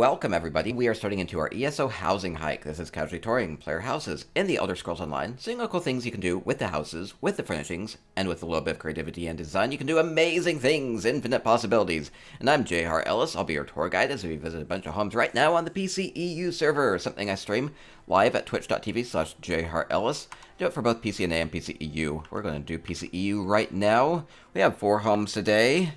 welcome everybody. We are starting into our ESO housing hike. This is casually touring player houses in the Elder Scrolls Online, seeing all cool things you can do with the houses, with the furnishings, and with a little bit of creativity and design. You can do amazing things, infinite possibilities. And I'm J.R. Ellis. I'll be your tour guide as we visit a bunch of homes right now on the PCEU server, something I stream live at twitch.tv/JREllis. Do it for both PCNA and PCEU. We're going to do PCEU right now. We have 4 homes today.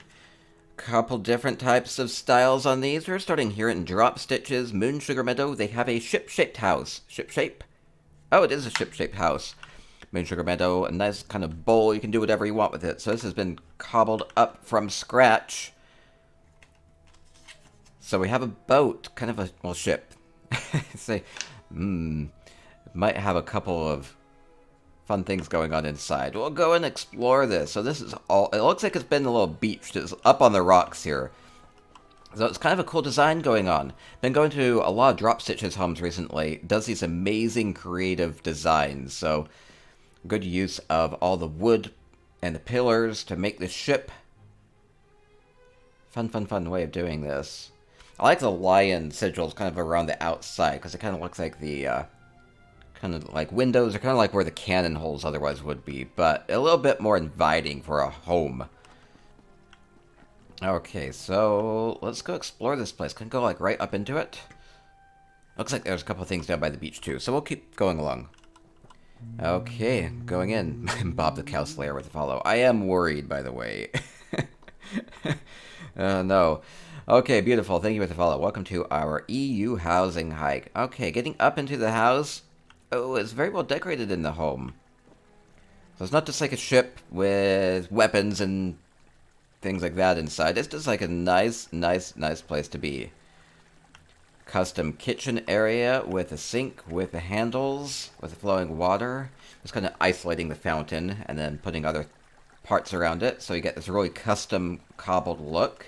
Couple different types of styles on these. We're starting here in Drop Stitches, Moon Sugar Meadow. They have a ship-shaped house. Ship-shape? Oh, it is a ship-shaped house. Moon Sugar Meadow, a nice kind of bowl. You can do whatever you want with it. So this has been cobbled up from scratch. So we have a boat, kind of a, well, ship. Say, might have a couple of fun things going on inside. We'll go and explore this. So this is all, it looks like it's been a little beached. It's up on the rocks here. So it's kind of a cool design going on. Been going to a lot of Drop Stitches homes recently. Does these amazing creative designs. So good use of all the wood and the pillars to make this ship. Fun way of doing this. I like the lion sigils kind of around the outside because it kind of looks like the kind of like windows, are kind of like where the cannon holes otherwise would be, but a little bit more inviting for a home. Okay, so let's go explore this place. Can I go like right up into it? Looks like there's a couple of things down by the beach too, so we'll keep going along. Okay, going in. Bob the Cow Slayer with a follow. I am worried, by the way. No. Okay, beautiful. Thank you for the follow. Welcome to our EU housing hike. Okay, getting up into the house. Oh, it's very well decorated in the home. So it's not just like a ship with weapons and things like that inside. It's just like a nice place to be. Custom kitchen area with a sink, with the handles, with the flowing water. Just kind of isolating the fountain and then putting other parts around it. So you get this really custom cobbled look.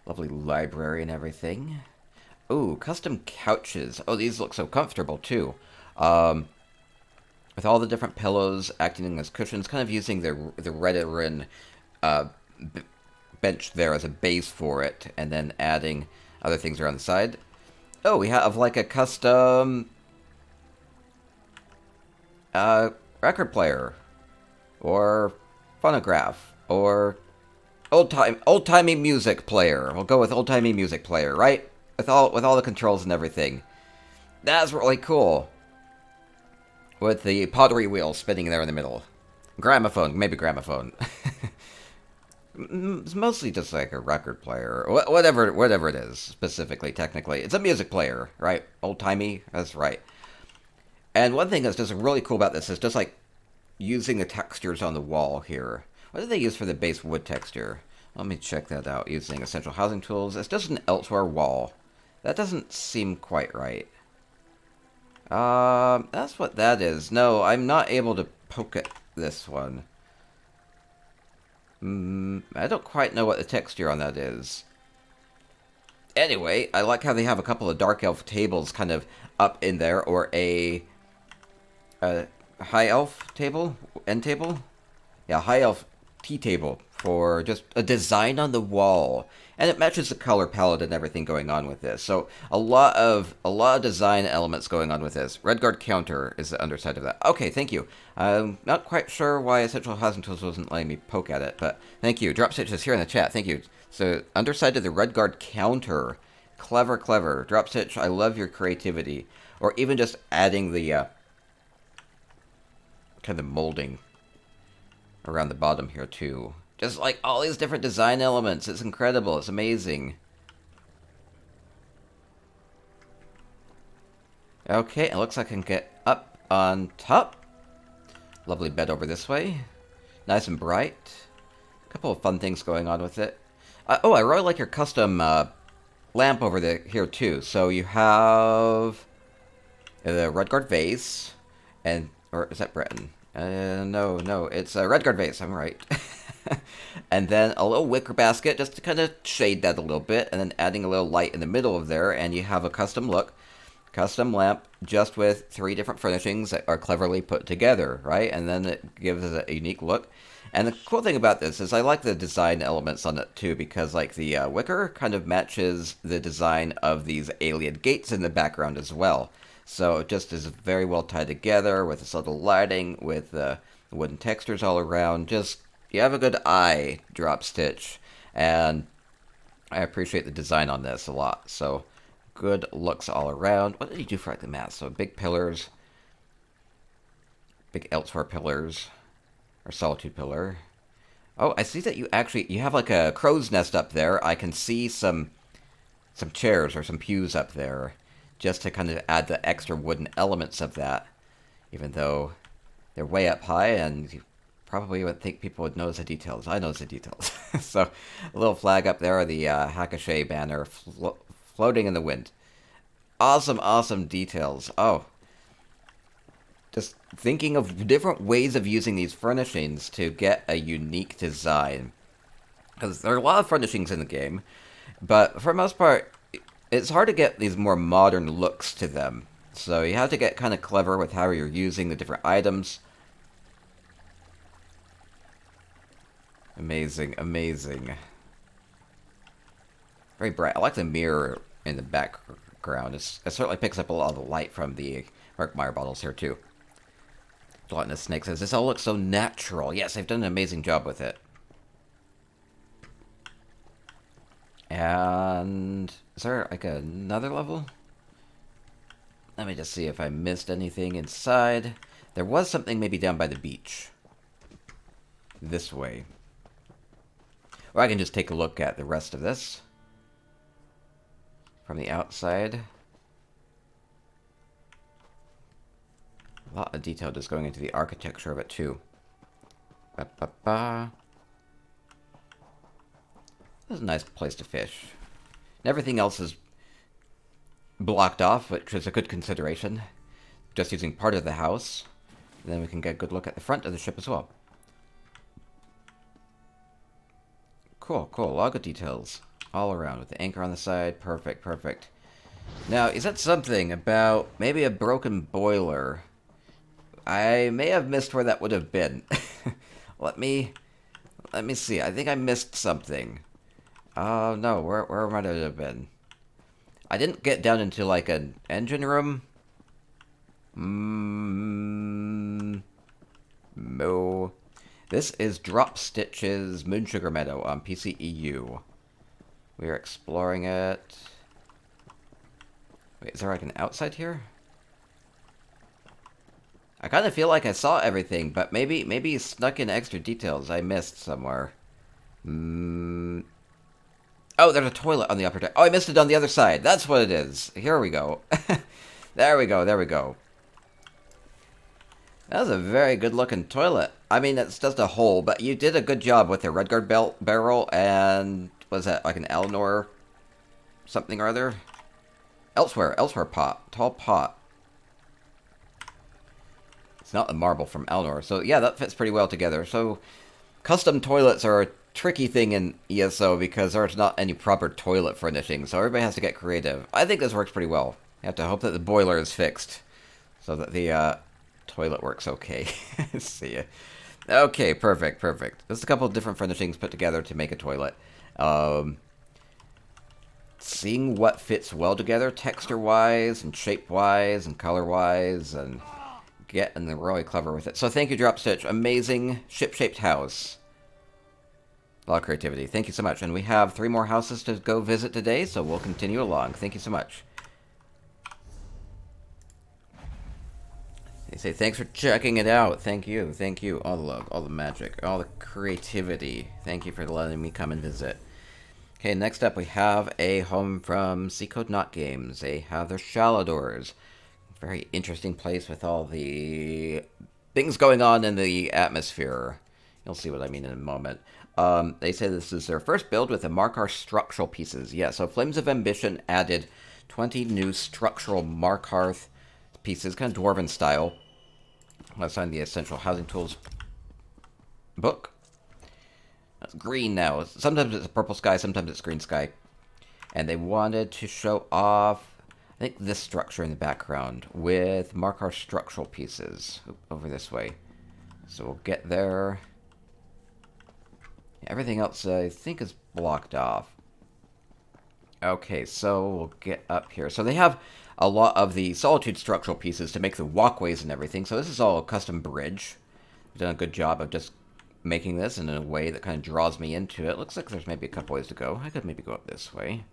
Lovely library and everything. Ooh, custom couches. Oh, these look so comfortable, too. With all the different pillows acting as cushions, kind of using the Redoran bench there as a base for it, and then adding other things around the side. Oh, we have like a custom record player, or phonograph, or old-timey music player. We'll go with old-timey music player, right? With all the controls and everything. That's really cool. With the pottery wheel spinning there in the middle. Gramophone, maybe gramophone. It's mostly just like a record player. Whatever it is, specifically, technically. It's a music player, right? Old-timey, that's right. And one thing that's just really cool about this is just like using the textures on the wall here. What do they use for the base wood texture? Let me check that out. Using Essential Housing Tools. It's just an elsewhere wall. That doesn't seem quite right. That's what that is. No, I'm not able to poke at this one. I don't quite know what the texture on that is. Anyway, I like how they have a couple of Dark Elf tables kind of up in there, or a High Elf table? End table? Yeah, High Elf tea table for just a design on the wall. And it matches the color palette and everything going on with this. So a lot of design elements going on with this. Redguard counter is the underside of that. Okay, thank you. I'm not quite sure why Essential Housing Tools wasn't letting me poke at it, but thank you. Drop Stitch is here in the chat. Thank you. So underside of the Redguard counter. Clever. Drop Stitch, I love your creativity. Or even just adding the kind of molding around the bottom here too. Just like all these different design elements. It's incredible. It's amazing. Okay, it looks like I can get up on top. Lovely bed over this way. Nice and bright. A couple of fun things going on with it. Oh, I really like your custom lamp over there here too. So you have the Redguard vase, and or is that Breton? No, it's a Redguard vase. I'm right. And then a little wicker basket just to kind of shade that a little bit, and then adding a little light in the middle of there, and you have a custom look. Custom lamp just with 3 different furnishings that are cleverly put together, right? And then it gives it a unique look. And the cool thing about this is I like the design elements on it too, because like the wicker kind of matches the design of these alien gates in the background as well. So it just is very well tied together with the subtle lighting, with the wooden textures all around. Just, you have a good eye, Drop Stitch. And I appreciate the design on this a lot. So good looks all around. What did you do for like the math? So big pillars, big elsewhere pillars, or solitude pillar. Oh, I see that you have like a crow's nest up there. I can see some chairs or some pews up there, just to kind of add the extra wooden elements of that, even though they're way up high and you probably wouldn't think people would notice the details. I notice the details. So a little flag up there, the Hackashay banner floating in the wind. Awesome, awesome details. Oh, just thinking of different ways of using these furnishings to get a unique design. Because there are a lot of furnishings in the game, but for the most part, it's hard to get these more modern looks to them. So you have to get kind of clever with how you're using the different items. Amazing, amazing. Very bright. I like the mirror in the background. It certainly picks up a lot of the light from the Merkmeyer bottles here too. Gluttonous Snake says, this all looks so natural. Yes, they've done an amazing job with it. And is there like another level? Let me just see if I missed anything inside. There was something maybe down by the beach. This way. Or I can just take a look at the rest of this from the outside. A lot of detail just going into the architecture of it too. Ba-ba-ba. This is a nice place to fish. And everything else is blocked off, which is a good consideration. Just using part of the house. And then we can get a good look at the front of the ship as well. Cool, cool. A lot of good details all around with the anchor on the side. Perfect, perfect. Now, is that something about maybe a broken boiler? I may have missed where that would have been. Let me see. I think I missed something. Oh no, where might it have been? I didn't get down into like an engine room. No. This is Drop Stitch's Moon Sugar Meadow on PCEU. We are exploring it. Wait, is there like an outside here? I kind of feel like I saw everything, but maybe snuck in extra details I missed somewhere. Oh, there's a toilet on the upper deck. Oh, I missed it on the other side. That's what it is. Here we go. There we go, there we go. That was a very good looking toilet. I mean, it's just a hole, but you did a good job with the Redguard barrel and, was that like an Eleanor something or other? Elsewhere pot. Tall pot. It's not the marble from Eleanor. So yeah, that fits pretty well together. So custom toilets are a tricky thing in ESO because there's not any proper toilet furnishing, so everybody has to get creative. I think this works pretty well. You have to hope that the boiler is fixed so that the toilet works okay. See ya. Okay, perfect, perfect. There's a couple of different furnishings put together to make a toilet. Seeing what fits well together texture-wise and shape-wise and color-wise and getting really clever with it. So thank you, Drop Stitch. Amazing ship-shaped house. A lot of creativity. Thank you so much. And we have 3 more houses to go visit today, so we'll continue along. Thank you so much. They say, thanks for checking it out. Thank you. Thank you. All the love, all the magic, all the creativity. Thank you for letting me come and visit. Okay, next up we have a home from C Code Not Games. They have their Shallow Doors. Very interesting place with all the things going on in the atmosphere. You'll see what I mean in a moment. They say this is their first build with the Markarth structural pieces. Yeah, so Flames of Ambition added 20 new structural Markarth pieces, kind of dwarven style. Let's find the Essential Housing Tools book. That's green now. Sometimes it's a purple sky, sometimes it's green sky. And they wanted to show off, I think, this structure in the background with Markarth structural pieces over this way. So we'll get there. Everything else, I think, is blocked off. Okay, so we'll get up here. So they have a lot of the Solitude structural pieces to make the walkways and everything. So this is all a custom bridge. They've done a good job of just making this in a way that kind of draws me into it. Looks like there's maybe a couple ways to go. I could maybe go up this way.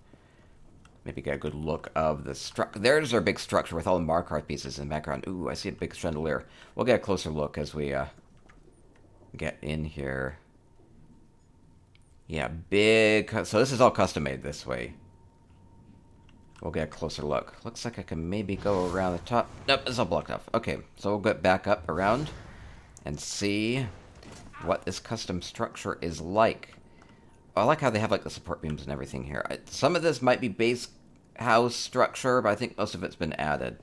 Maybe get a good look of the structure. There's our big structure with all the Markarth pieces in the background. Ooh, I see a big chandelier. We'll get a closer look as we get in here. Yeah, big. So this is all custom made this way. We'll get a closer look. Looks like I can maybe go around the top. Nope, it's all blocked off. Okay, so we'll get back up around and see what this custom structure is like. I like how they have like the support beams and everything here. Some of this might be base house structure, but I think most of it's been added.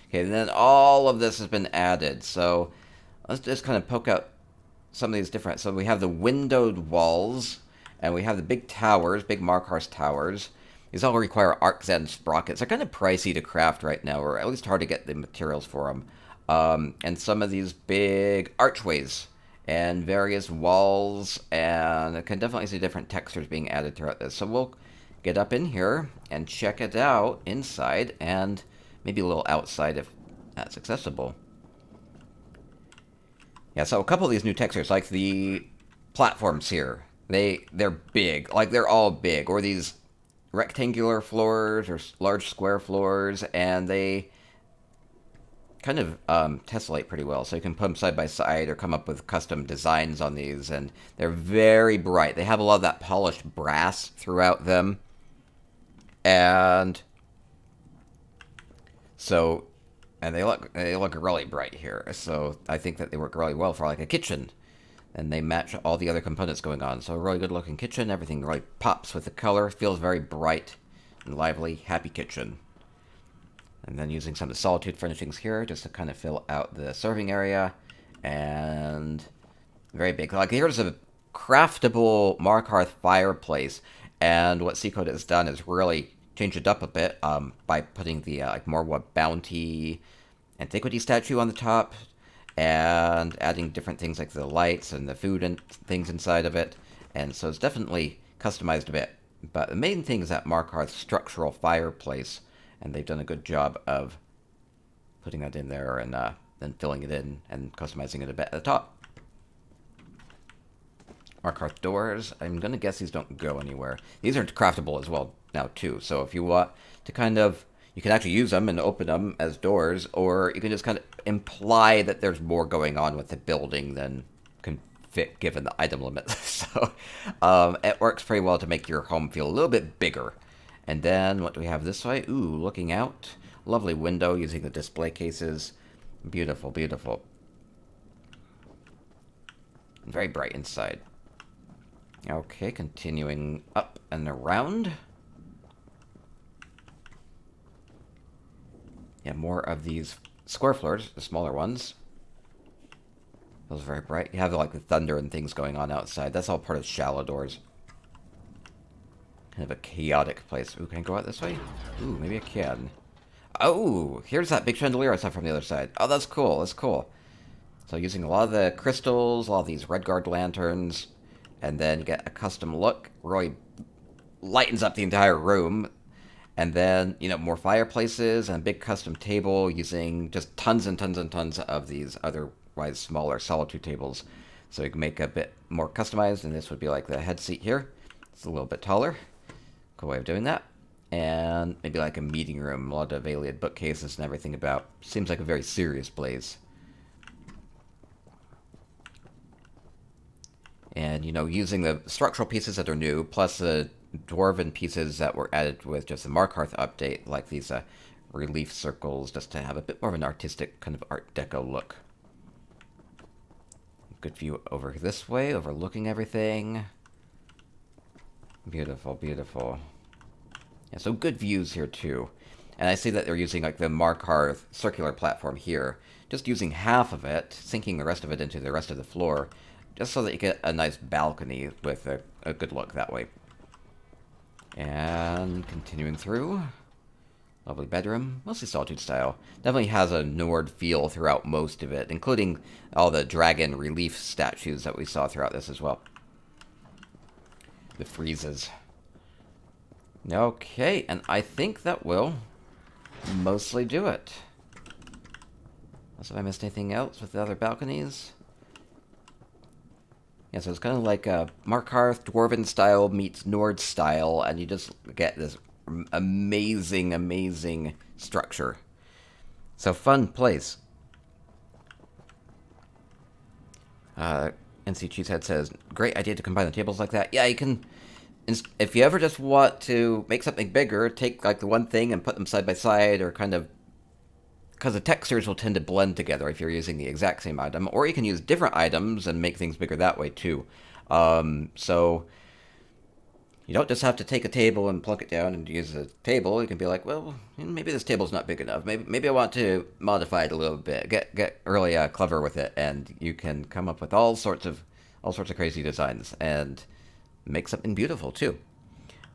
Okay, and then all of this has been added. So let's just kind of poke out some of these different. So we have the windowed walls, and we have the big towers, big Markarth towers. These all require arcs and sprockets. They're kind of pricey to craft right now, or at least hard to get the materials for them. And some of these big archways and various walls, and I can definitely see different textures being added throughout this. So we'll get up in here and check it out inside, and maybe a little outside if that's accessible. Yeah, so a couple of these new textures, like the platforms here, they're big. Like, they're all big. Or these rectangular floors or large square floors, and they kind of tessellate pretty well. So you can put them side by side or come up with custom designs on these, and they're very bright. They have a lot of that polished brass throughout them. And so, and they look really bright here. So I think that they work really well for like a kitchen. And they match all the other components going on. So a really good looking kitchen. Everything really pops with the color. Feels very bright and lively. Happy kitchen. And then using some of the Solitude furnishings here just to kind of fill out the serving area. And very big. Like, here's a craftable Markarth fireplace. And what Seacode has done is really change it up a bit by putting the like Morwa Bounty Antiquity statue on the top. And adding different things like the lights and the food and things inside of it. And so it's definitely customized a bit. But the main thing is that Markarth structural fireplace. And they've done a good job of putting that in there and then filling it in and customizing it a bit at the top. Markarth doors. I'm going to guess these don't go anywhere. These are craftable as well now too. So if you want to kind of... You can actually use them and open them as doors, or you can just kind of imply that there's more going on with the building than can fit given the item limit. So it works pretty well to make your home feel a little bit bigger. And then what do we have this way? Ooh, looking out. Lovely window using the display cases. Beautiful, beautiful. And very bright inside. Okay, continuing up and around. Yeah, more of these square floors, the smaller ones. Those are very bright. You have like the thunder and things going on outside. That's all part of shallow doors. Kind of a chaotic place. Ooh, can I go out this way? Ooh, maybe I can. Oh, here's that big chandelier I saw from the other side. Oh, that's cool. That's cool. So using a lot of the crystals, a lot of these red guard lanterns, and then you get a custom look. Really lightens up the entire room. And then, you know, more fireplaces and a big custom table using just tons and tons and tons of these otherwise smaller Solitude tables. So you can make a bit more customized, and this would be like the head seat here. It's a little bit taller. Cool way of doing that. And maybe like a meeting room, a lot of Ayleid bookcases and everything about. Seems like a very serious place. And, you know, using the structural pieces that are new, plus the dwarven pieces that were added with just the Markarth update, like these relief circles, just to have a bit more of an artistic kind of Art Deco look. Good view over this way, overlooking everything. Beautiful, beautiful. Yeah, so good views here too. And I see that they're using like the Markarth circular platform here, just using half of it, sinking the rest of it into the rest of the floor, just so that you get a nice balcony with a good look that way. And continuing through. Lovely bedroom. Mostly Solitude style. Definitely has a Nord feel throughout most of it, including all the dragon relief statues that we saw throughout this as well. the freezes. Okay, and I think that will mostly do it. Unless if I missed anything else with the other balconies. Yeah, so it's kind of like a Markarth Dwarven style meets Nord style, and you just get this amazing, amazing structure. So fun place. NC Cheesehead says, great idea to combine the tables like that. Yeah, you can, if you ever just want to make something bigger, take like the one thing and put them side by side, or kind of, because the textures will tend to blend together if you're using the exact same item, or you can use different items and make things bigger that way too. So you don't just have to take a table and plunk it down and use a table. You can be like, well, maybe this table's not big enough. Maybe I want to modify it a little bit. Get really clever with it, and you can come up with all sorts of crazy designs and make something beautiful too.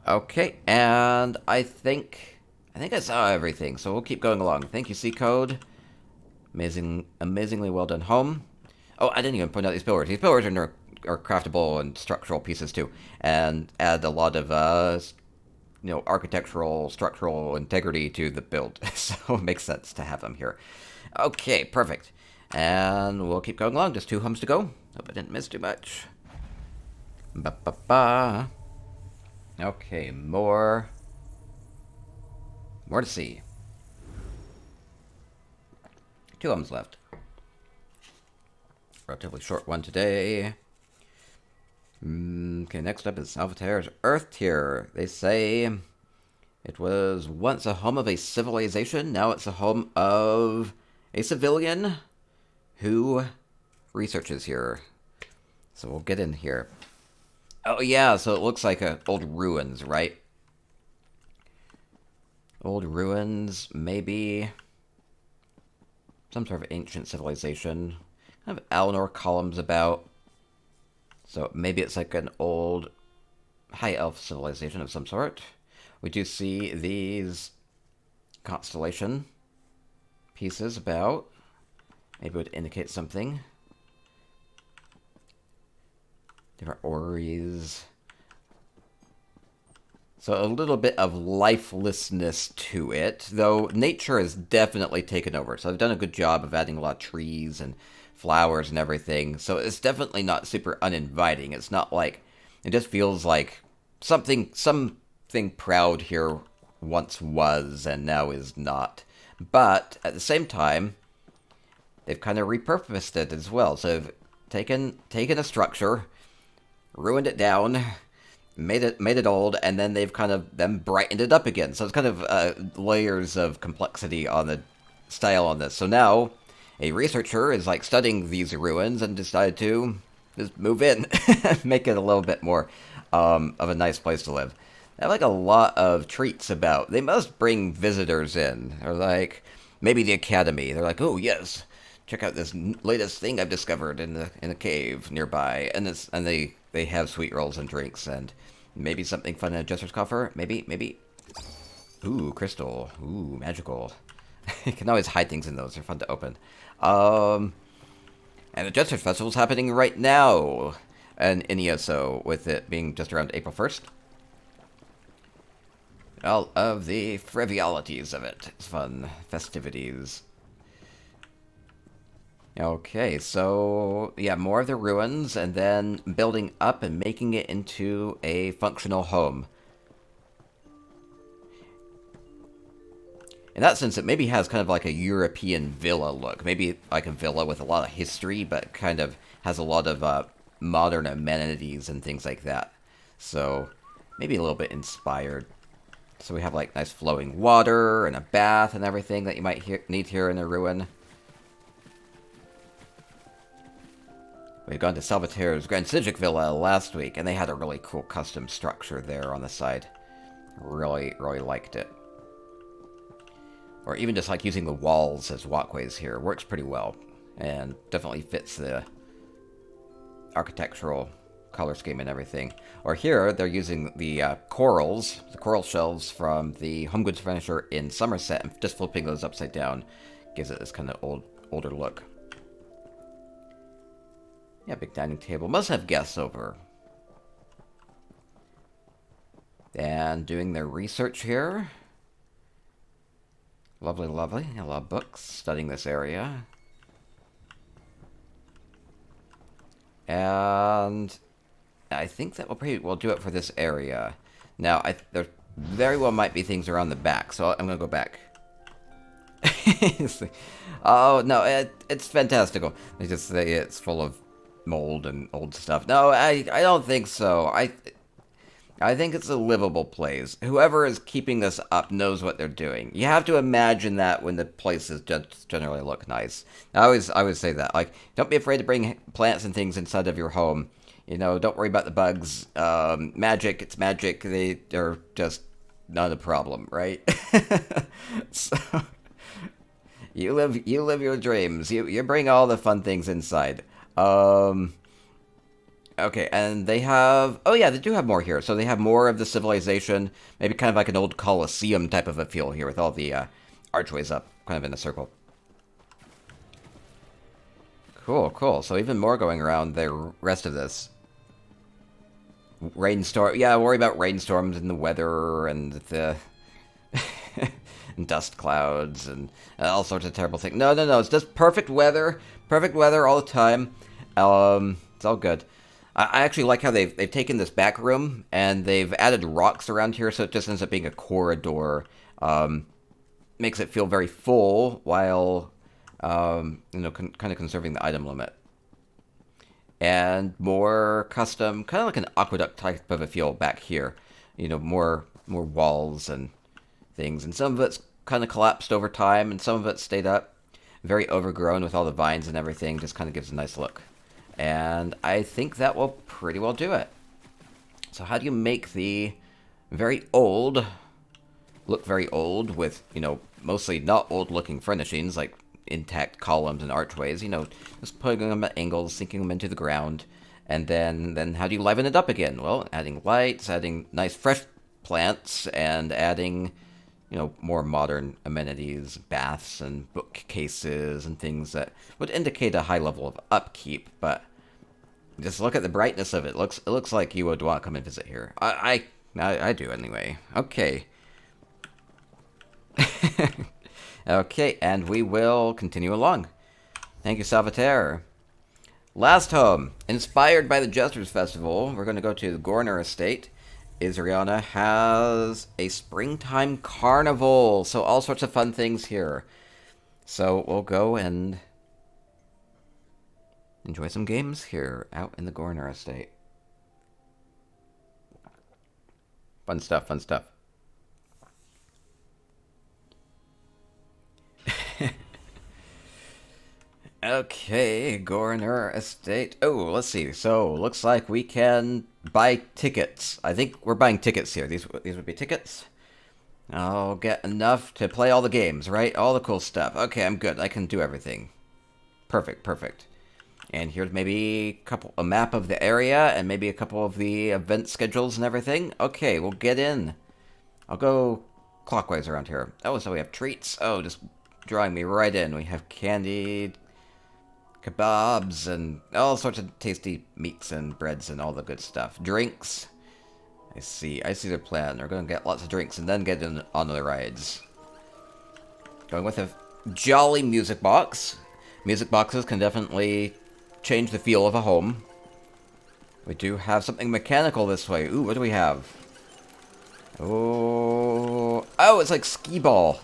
Okay, and I think I saw everything, so we'll keep going along. Thank you, C Code. Amazingly well done home. Oh, I didn't even point out these pillars. These pillars are craftable and structural pieces too, and add a lot of architectural, structural integrity to the build. So it makes sense to have them here. Okay, perfect. And we'll keep going along. Just 2 homes to go. Hope I didn't miss too much. Ba-ba-ba. Okay, more to see. 2 homes left. Relatively short one today. Okay, next up is Salvatier's Earth Tier. They say it was once a home of a civilization, now it's a home of a civilian who researches here. So we'll get in here. Oh yeah, so it looks like old ruins, right? Old ruins, maybe some sort of ancient civilization. Kind of Alinor columns about. So maybe it's like an old high elf civilization of some sort. We do see these constellation pieces about. Maybe it would indicate something. Different orreries. So a little bit of lifelessness to it, though nature has definitely taken over. So I've done a good job of adding a lot of trees and flowers and everything. So it's definitely not super uninviting. It's not like, it just feels like something proud here once was and now is not. But at the same time, they've kind of repurposed it as well. So they've taken a structure, ruined it down, made it old, and then they've kind of brightened it up again. So it's kind of layers of complexity on the style on this. So now a researcher is like studying these ruins and decided to just move in, make it a little bit more of a nice place to live. They have like a lot of treats about. They must bring visitors in, or like maybe the academy. They're like, oh yes, check out this latest thing I've discovered in the cave nearby, and they have sweet rolls and drinks and maybe something fun in a Jester's coffer. Maybe. Ooh, crystal. Ooh, magical. You can always hide things in those. They're fun to open. And the Jester's Festival's happening right now in ESO, with it being just around April 1st. All of the frivolities of it. It's fun. Festivities. Okay, so yeah, more of the ruins, and then building up and making it into a functional home. In that sense, it maybe has kind of like a European villa look. Maybe like a villa with a lot of history, but kind of has a lot of modern amenities and things like that. So maybe a little bit inspired. So we have like nice flowing water and a bath and everything that you might need here in a ruin. We've gone to Salvatier's Grand Sigic Villa last week, and they had a really cool custom structure there on the side. Really, really liked it. Or even just like using the walls as walkways here works pretty well, and definitely fits the architectural color scheme and everything. Or here, they're using the coral shelves from the Home Goods Furniture in Somerset, and just flipping those upside down gives it this kind of older look. Yeah, big dining table. Must have guests over. And doing their research here. Lovely, lovely. A lot of books studying this area. And I think that we'll do it for this area. Now, there very well might be things around the back, so I'm going to go back. Oh, no, it's fantastical. They just say it's full of mold and old stuff. No, I don't think so. I think it's a livable place. Whoever is keeping this up knows what they're doing. You have to imagine that when the places just generally look nice. I always say that. Like, don't be afraid to bring plants and things inside of your home. You know, don't worry about the bugs. Magic, it's magic. They're just not a problem, right? So, you live your dreams. You bring all the fun things inside. Okay, and they have... Oh yeah, they do have more here. So they have more of the civilization. Maybe kind of like an old Colosseum type of a feel here with all the archways up, kind of in a circle. Cool, cool. So even more going around the rest of this. Rainstorm... Yeah, worry about rainstorms and the weather and the... and dust clouds and all sorts of terrible things. No, it's just perfect weather. Perfect weather all the time. It's all good. I actually like how they've taken this back room and they've added rocks around here, so it just ends up being a corridor. Makes it feel very full while, kind of conserving the item limit. And more custom, kind of like an aqueduct type of a feel back here. You know, more walls and things. And some of it's kind of collapsed over time, and some of it stayed up. Very overgrown with all the vines and everything. Just kind of gives a nice look. And I think that will pretty well do it. So how do you make the very old look very old with, you know, mostly not old-looking furnishings like intact columns and archways, you know, just putting them at angles, sinking them into the ground, and then how do you liven it up again? Well, adding lights, adding nice fresh plants, and adding, you know, more modern amenities, baths and bookcases and things that would indicate a high level of upkeep, but just look at the brightness of it. It looks like you would want to come and visit here. I do anyway. Okay. Okay, and we will continue along. Thank you, Salvatore. Last home. Inspired by the Jester's Festival, we're going to go to the Gorner Estate. Isriana has a springtime carnival, so all sorts of fun things here. So we'll go and enjoy some games here out in the Gorner Estate. Fun stuff, fun stuff. Okay, Gorner Estate. Oh, let's see. So, looks like we can buy tickets. I think we're buying tickets here. These would be tickets. I'll get enough to play all the games, right? All the cool stuff. Okay, I'm good. I can do everything. Perfect, perfect. And here's maybe a map of the area and maybe a couple of the event schedules and everything. Okay, we'll get in. I'll go clockwise around here. Oh, so we have treats. Oh, just drawing me right in. We have candied kebabs and all sorts of tasty meats and breads and all the good stuff. Drinks. I see their plan. We're going to get lots of drinks and then get in on the rides. Going with a jolly music box. Music boxes can definitely change the feel of a home. We do have something mechanical this way. Ooh, what do we have? Oh, it's like skee ball.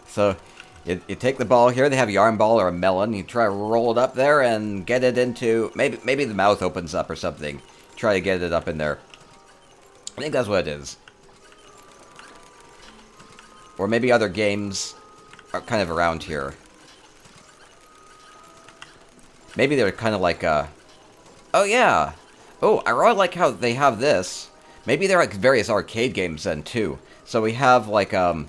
So, you take the ball here. They have a yarn ball or a melon. You try to roll it up there and get it into... Maybe the mouth opens up or something. Try to get it up in there. I think that's what it is. Or maybe other games are kind of around here. Maybe they're kind of like, Oh, yeah. Oh, I really like how they have this. Maybe they're like various arcade games then, too. So we have, like, an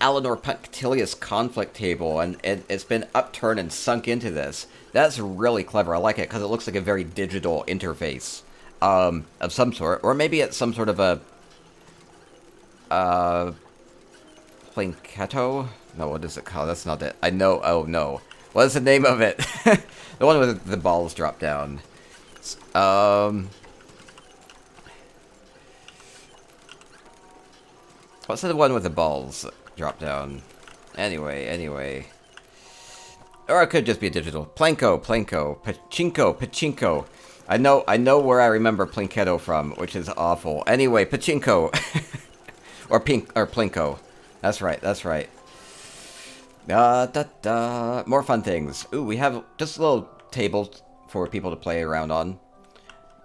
Alinor Punctilious conflict table, and it's been upturned and sunk into this. That's really clever. I like it, because it looks like a very digital interface of some sort. Or maybe it's some sort of a... Plankato? No, what is it called? That's not it. I know. Oh, no. What is the name of it? The one with the balls drop down. What's the one with the balls drop down? Anyway. Or it could just be a digital. Planko. Pachinko. I know where I remember Plinketto from, which is awful. Anyway, Pachinko. or Plinko. That's right. More fun things. Ooh, we have just little tables for people to play around on.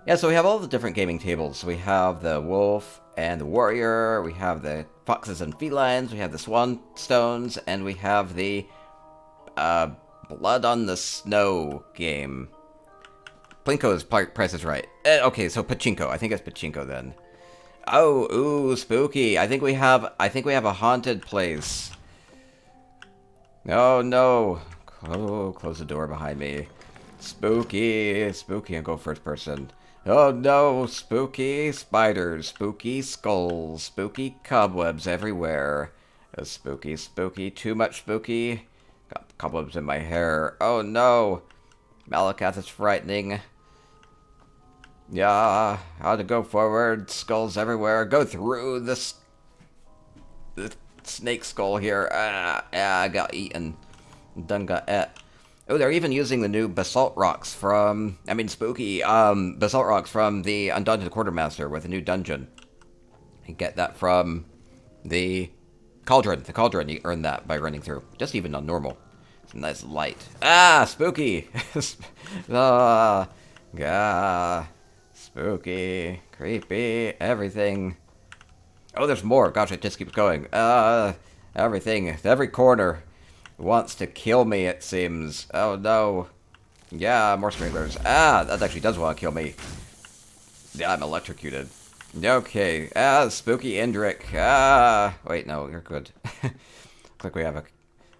Yeah, so we have all the different gaming tables. We have the wolf and the warrior. We have the foxes and felines. We have the swan stones. And we have the blood on the snow game. Plinko's Price is Right. Okay, so Pachinko. I think it's Pachinko then. Oh, ooh, spooky. I think we have a haunted place. Oh no. Oh, close the door behind me. Spooky, and go first person. Oh no, spooky spiders, spooky skulls, spooky cobwebs everywhere. Spooky, too much spooky. Got cobwebs in my hair. Oh no. Markarth is frightening. Yeah, how to go forward. Skulls everywhere. Go through the snake skull here. I got eaten. Done got et. Oh, they're even using the new basalt rocks from... spooky. Basalt rocks from the Undaunted Quartermaster with a new dungeon. You get that from the Cauldron. The Cauldron, you earn that by running through. Just even on normal. It's a nice light. Spooky! Spooky. Creepy. Everything. Oh, there's more. Gosh, it just keeps going. Everything. Every corner wants to kill me, it seems. Oh, no. Yeah, more sprinklers. That actually does want to kill me. Yeah, I'm electrocuted. Okay. Spooky Indrik. Wait, no, you're good. Looks like we have a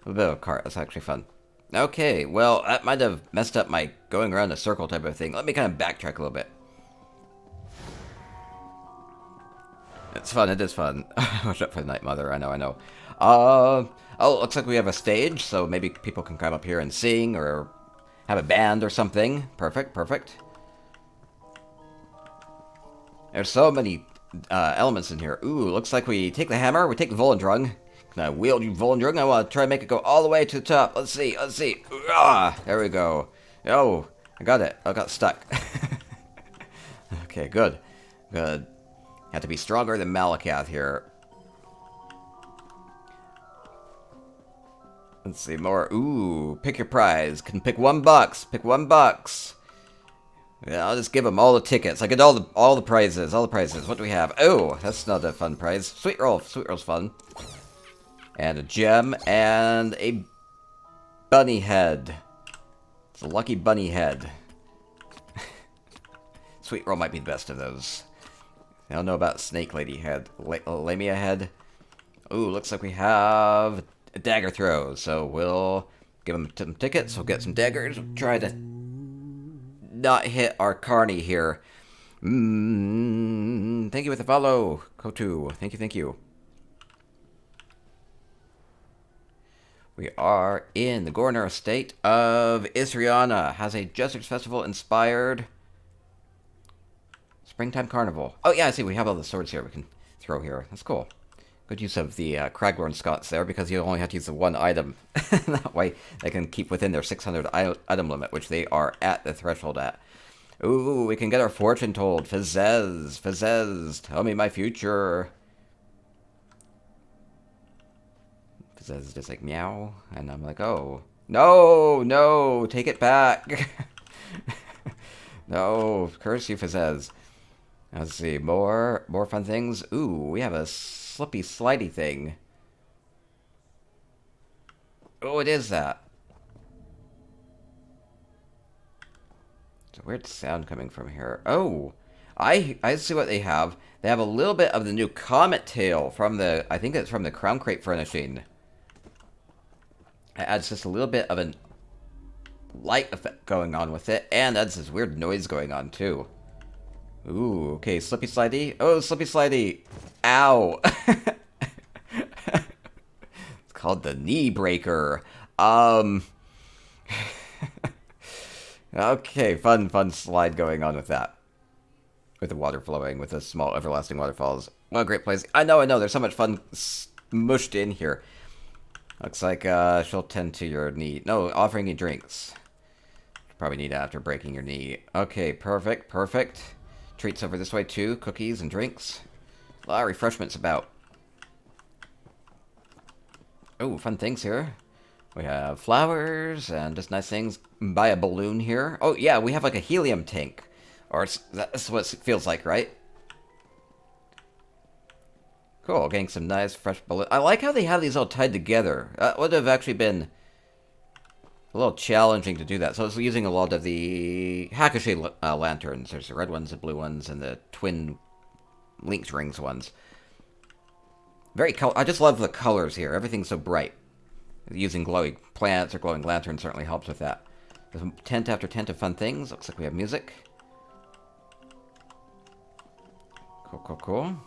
little bit of a cart. That's actually fun. Okay, well, that might have messed up my going around a circle type of thing. Let me kind of backtrack a little bit. It's fun, it is fun. Watch out for the Night Mother, I know. Oh, looks like we have a stage, so maybe people can climb up here and sing, or have a band or something. Perfect. There's so many elements in here. Ooh, looks like we take the hammer, we take the Volendrung. Can I wield you Volendrung? I want to try and make it go all the way to the top. Let's see. There we go. Oh, I got it. I got stuck. Okay, good. Have to be stronger than Markarth here. Let's see more. Ooh, pick your prize. Can pick $1. Pick $1. Yeah, I'll just give them all the tickets. I get all the prizes. What do we have? Oh, that's not a fun prize. Sweet roll. Sweet roll's fun. And a gem and a bunny head. It's a lucky bunny head. Sweet roll might be the best of those. I don't know about Snake Lady head. Lamia head. Ooh, looks like we have a dagger throw. So we'll give them some tickets. We'll get some daggers. We'll try to not hit our carny here. Thank you with the follow, Kotu. Thank you. We are in the Gorner estate of Isriana. Has a Jester's Festival inspired Springtime Carnival. Oh yeah, I see. We have all the swords here we can throw here. That's cool. Good use of the Craglorn Scots there, because you only have to use the one item. That way they can keep within their 600 item limit, which they are at the threshold at. Ooh, we can get our fortune told. Fizzez, tell me my future. Fizzez is just like, meow. And I'm like, oh. No, take it back. No, curse you, Fizzez. Let's see, more fun things. Ooh, we have a slippy slidey thing. Oh, it is that. It's a weird sound coming from here. Oh, I see what they have. They have a little bit of the new Comet Tail from the, I think it's from the Crown Crate furnishing. It adds just a little bit of a light effect going on with it, and adds this weird noise going on too. Ooh, okay, Slippy Slidey. Oh, Slippy Slidey. Ow. It's called the Knee Breaker. Okay, fun slide going on with that. with the water flowing, with the small everlasting waterfalls. What a great place. I know, there's so much fun smushed in here. Looks like she'll tend to your knee. No, offering you drinks. Probably need after breaking your knee. Okay, perfect, perfect. Treats over this way too, cookies and drinks. A lot of refreshments about. Oh, fun things here. We have flowers and just nice things. Buy a balloon here. Oh, yeah, we have like a helium tank. Or that's what it feels like, right? Cool, getting some nice fresh balloons. I like how they have these all tied together. That would have actually been a little challenging to do that. So it's using a lot of the Hackashay lanterns. There's the red ones, the blue ones, and the twin linked rings ones. Very I just love the colors here. Everything's so bright. Using glowing plants or glowing lanterns certainly helps with that. There's tent after tent of fun things. Looks like we have music. Cool, cool, cool.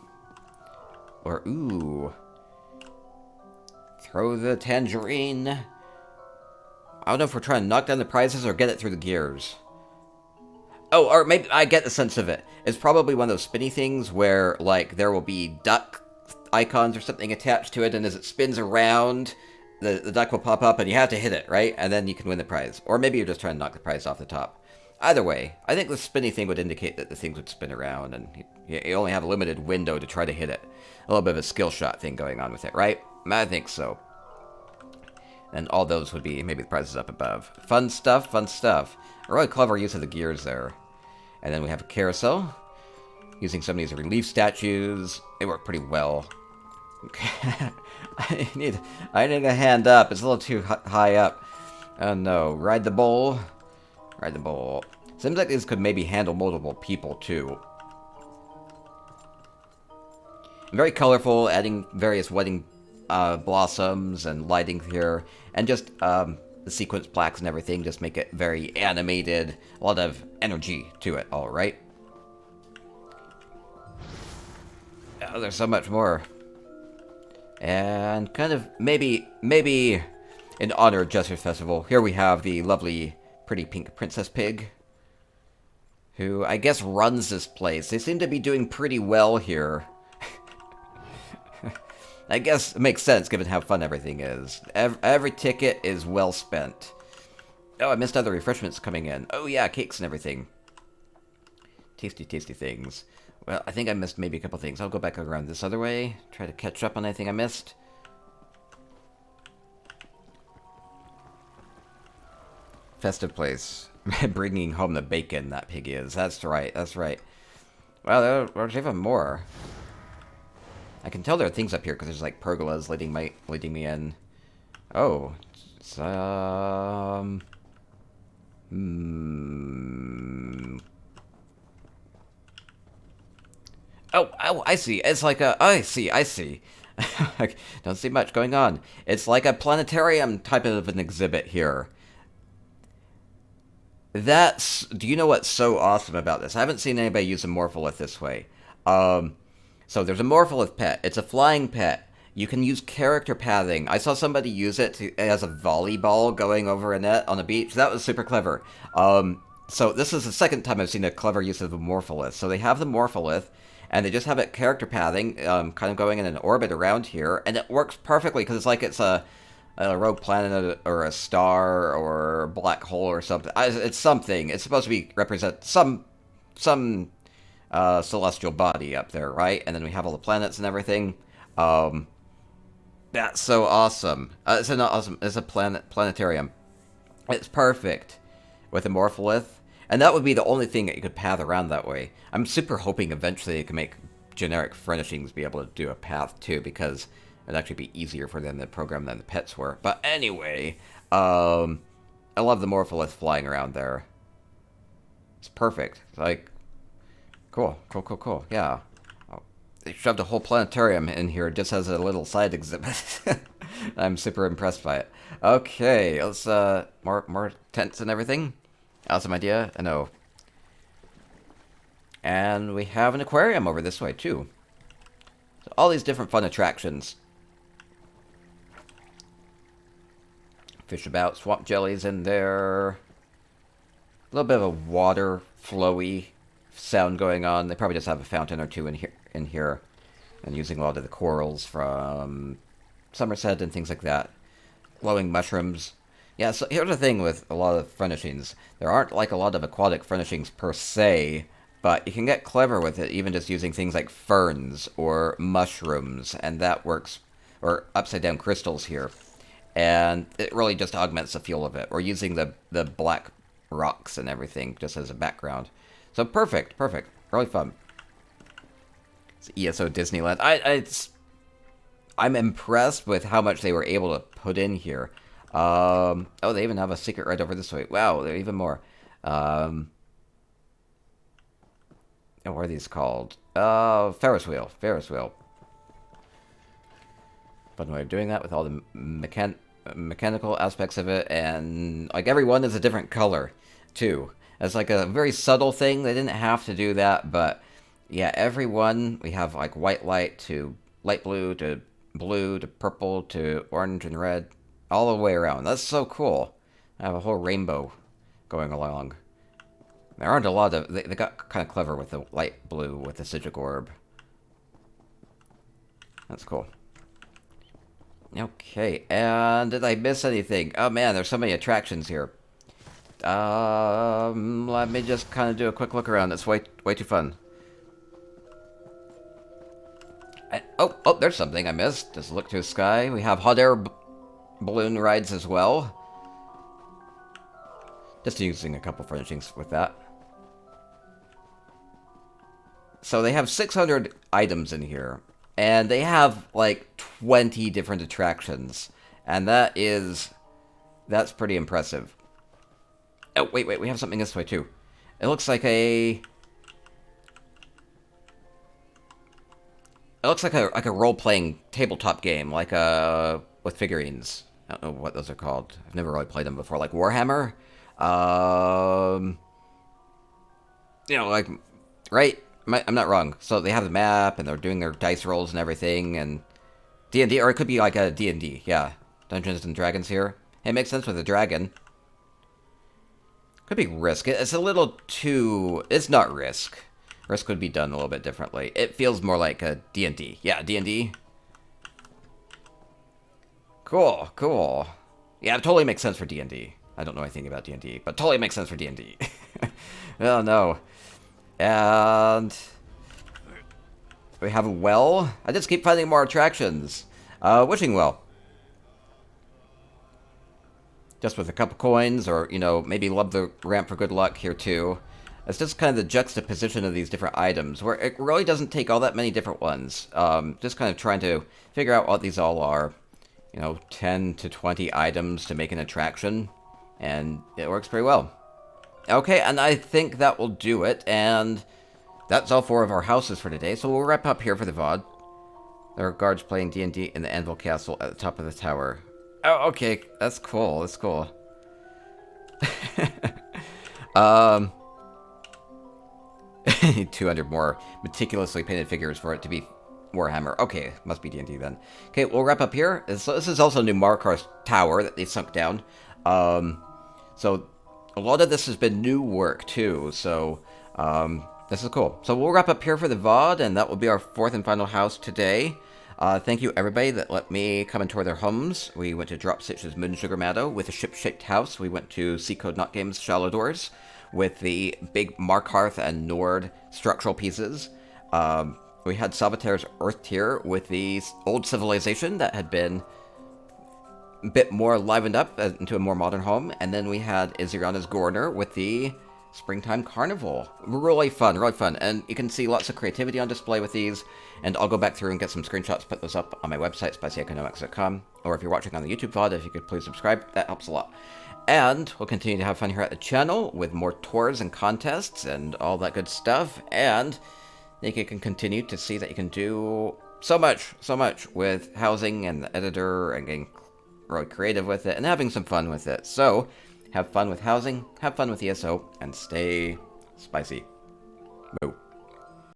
Or, ooh. Throw the tangerine. I don't know if we're trying to knock down the prizes or get it through the gears. Oh, or maybe I get the sense of it. It's probably one of those spinny things where, like, there will be duck icons or something attached to it, and as it spins around, the duck will pop up, and you have to hit it, right? And then you can win the prize. Or maybe you're just trying to knock the prize off the top. Either way, I think the spinny thing would indicate that the things would spin around, and you only have a limited window to try to hit it. A little bit of a skill shot thing going on with it, right? I think so. And all those would be maybe the prizes up above. Fun stuff, fun stuff. A really clever use of the gears there. And then we have a carousel. Using some of these relief statues. They work pretty well. Okay. I need a hand up. It's a little too high up. Oh no. Ride the bull. Ride the bull. Seems like these could maybe handle multiple people too. Very colorful, adding various wedding blossoms and lighting here, and just the sequence plaques and everything just make it very animated. A lot of energy to it, all right? Oh, there's so much more. And kind of maybe in honor of Jester's Festival, here we have the lovely, pretty pink Princess Pig, who I guess runs this place. They seem to be doing pretty well here. I guess it makes sense given how fun everything is. Every ticket is well spent. Oh, I missed other refreshments coming in. Oh yeah, cakes and everything. Tasty, tasty things. Well, I think I missed maybe a couple things. I'll go back around this other way. Try to catch up on anything I missed. Festive place. Bringing home the bacon, that pig is. That's right, that's right. Well, there's even more. I can tell there are things up here because there's like pergolas leading me in. Oh, it's, Oh, I see. It's like a. I see. I don't see much going on. It's like a planetarium type of an exhibit here. Do you know what's so awesome about this? I haven't seen anybody use a morpholith this way. So there's a morpholith pet. It's a flying pet. You can use character pathing. I saw somebody use it as a volleyball going over a net on a beach. That was super clever. So this is the second time I've seen a clever use of the morpholith. So they have the morpholith, and they just have it character pathing, kind of going in an orbit around here, and it works perfectly because it's like it's a rogue planet or a star or a black hole or something. It's something. It's supposed to represent some celestial body up there, right? And then we have all the planets and everything. That's so awesome. It's a planetarium. It's perfect with a morpholith, and that would be the only thing that you could path around that way. I'm super hoping eventually they can make generic furnishings be able to do a path too, because it'd actually be easier for them to program than the pets were. But anyway, I love the morpholith flying around there. It's perfect. It's like, cool. Yeah. Oh, they shoved a whole planetarium in here just as a little side exhibit. I'm super impressed by it. Okay, let's, more tents and everything. Awesome idea, I know. And we have an aquarium over this way, too. So all these different fun attractions. Fish about, swamp jellies in there. A little bit of a water flowy sound going on. They probably just have a fountain or two in here, and using a lot of the corals from Somerset and things like that. Glowing mushrooms. Yeah, so here's the thing with a lot of furnishings. There aren't like a lot of aquatic furnishings per se, but you can get clever with it, even just using things like ferns or mushrooms, and that works, or upside down crystals here. And it really just augments the feel of it. Or using the black rocks and everything just as a background. So perfect, perfect. Really fun. It's ESO Disneyland. I'm impressed with how much they were able to put in here. Oh, they even have a secret right over this way. Wow, there are even more. Oh, what are these called? Ferris wheel. Ferris wheel. Fun way of doing that with all the mechanical aspects of it, and like every one is a different color, too. It's like a very subtle thing. They didn't have to do that, but yeah, every one, we have like white light to light blue to purple to orange and red, all the way around. That's so cool. I have a whole rainbow going along. There aren't a lot of... They got kind of clever with the light blue with the Sigic orb. That's cool. Okay, and did I miss anything? Oh man, there's so many attractions here. Let me just kind of do a quick look around. It's way too fun. Oh, there's something I missed. Just look to the sky. We have hot air balloon rides as well. Just using a couple furnishings with that. So they have 600 items in here. And they have like 20 different attractions. And that's pretty impressive. Oh, wait, we have something this way too. It looks like a role-playing tabletop game, like with figurines. I don't know what those are called. I've never really played them before. Like Warhammer? Like, right? I'm not wrong. So they have the map, and they're doing their dice rolls and everything, and D&D, or it could be like a D&D, yeah. Dungeons and Dragons here. It makes sense with a dragon. Could be Risk. It's a little too... It's not Risk. Risk would be done a little bit differently. It feels more like a D&D. Yeah, D&D. Cool. Yeah, it totally makes sense for D&D. I don't know anything about D&D, but totally makes sense for D&D. Oh, no. And... we have a well. I just keep finding more attractions. Wishing well. Just with a couple coins, or, maybe love the ramp for good luck here, too. It's just kind of the juxtaposition of these different items, where it really doesn't take all that many different ones. Just kind of trying to figure out what these all are. 10 to 20 items to make an attraction, and it works pretty well. Okay, and I think that will do it, and that's all 4 of our houses for today, so we'll wrap up here for the VOD. There are guards playing D&D in the Anvil Castle at the top of the tower. Oh, okay, that's cool, 200 more meticulously painted figures for it to be Warhammer. Okay, must be D&D then. Okay, we'll wrap up here. So this is also a new Markarth tower that they sunk down. So a lot of this has been new work too, so this is cool. So we'll wrap up here for the VOD, and that will be our 4th and final house today. Thank you everybody that let me come and tour their homes. We went to Dropstitch's Moon Sugar Meadow with a ship-shaped house. We went to C Code Not Games Shallow Doors with the big Markarth and Nord structural pieces. We had Salvatier's Earth Tier with the old civilization that had been a bit more livened up into a more modern home. And then we had Iziriana's Gorner with the Springtime Carnival. Really fun, really fun. And you can see lots of creativity on display with these. And I'll go back through and get some screenshots, put those up on my website, spicyeconomics.com. Or if you're watching on the YouTube VOD, if you could please subscribe, that helps a lot. And we'll continue to have fun here at the channel with more tours and contests and all that good stuff. And I think you can continue to see that you can do so much with housing and the editor and getting really creative with it and having some fun with it. So, have fun with housing, have fun with ESO, and stay spicy. Moo.